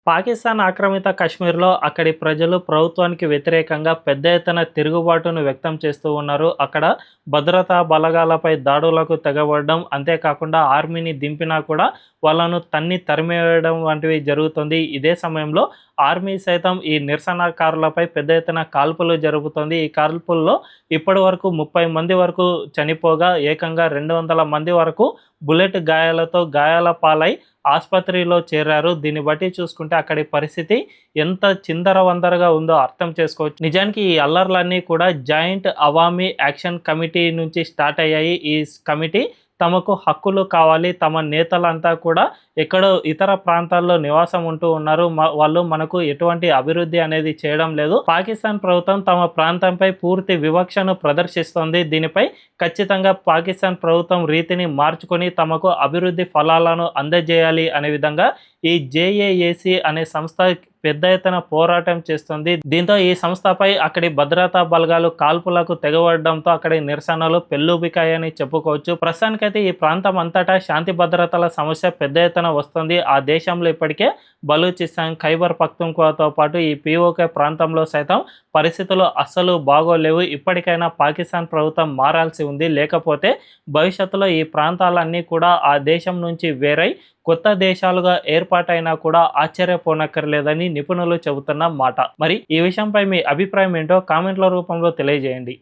పాకిస్తాన్ ఆక్రమిత కశ్మీర్‌లో అక్కడి ప్రజలు ప్రభుత్వానికి వ్యతిరేకంగా పెద్ద ఎత్తున తిరుగుబాటును వ్యక్తం చేస్తూ ఉన్నారు. అక్కడ భద్రతా బలగాలపై దాడులకు తెగబడడం, అంతేకాకుండా ఆర్మీని దింపినా కూడా వాళ్ళను తరిమేయడం వంటివి జరుగుతుంది. ఇదే సమయంలో ఆర్మీ సైతం ఈ నిరసనకారులపై పెద్ద ఎత్తున కాల్పులు జరుపుతోంది. ఈ కాల్పుల్లో ఇప్పటివరకు 30 మంది వరకు చనిపోగా, ఏకంగా 200 మంది వరకు బుల్లెట్ గాయాలతో గాయాల పాలై ఆసుపత్రిలో చేరారు. దీన్ని బట్టి చూసుకుంటే అక్కడి పరిస్థితి ఎంత చిందరవందరగా ఉందో అర్థం చేసుకోవచ్చు. నిజానికి ఈ అల్లర్లన్నీ కూడా జాయింట్ అవామీ యాక్షన్ కమిటీ నుంచి స్టార్ట్ అయ్యాయి. ఈ కమిటీ తమకు హక్కులు కావాలి, తమ నేతలంతా కూడా ఎక్కడో ఇతర ప్రాంతాల్లో నివాసం ఉంటూ ఉన్నారు, వాళ్ళు మనకు ఎటువంటి అభివృద్ధి అనేది చేయడం లేదు, పాకిస్తాన్ ప్రభుత్వం తమ ప్రాంతంపై పూర్తి వివక్షను ప్రదర్శిస్తోంది, దీనిపై ఖచ్చితంగా పాకిస్తాన్ ప్రభుత్వం రీతిని మార్చుకొని తమకు అభివృద్ధి ఫలాలను అందజేయాలి అనే విధంగా ఈ జేఏఏసీ అనే సంస్థ పెద్ద ఎత్తున పోరాటం చేస్తుంది. దీంతో ఈ సంస్థపై అక్కడి భద్రతా బలగాలు కాల్పులకు తెగబడడంతో అక్కడి నిరసనలు పెల్లుబికాయని చెప్పుకోవచ్చు. ప్రస్తుతానికైతే ఈ ప్రాంతం అంతటా శాంతి భద్రతల సమస్య పెద్ద ఎత్తున వస్తుంది. ఆ దేశంలో ఇప్పటికే బలూచిస్తాన్, ఖైబర్ పఖ్తుంఖ్వాతో పాటు ఈ పీఓకే ప్రాంతంలో సైతం పరిస్థితులు అస్సలు బాగోలేవు. ఇప్పటికైనా పాకిస్తాన్ ప్రభుత్వం మారాల్సి ఉంది, లేకపోతే భవిష్యత్తులో ఈ ప్రాంతాలన్నీ కూడా ఆ దేశం నుంచి వేరై కొత్త దేశాలుగా ఏర్పాటైనా కూడా ఆశ్చర్యపోనక్కర్లేదని నిపుణులు చెబుతున్న మాట. మరి ఈ విషయంపై మీ అభిప్రాయం ఏంటో కామెంట్ల రూపంలో తెలియజేయండి.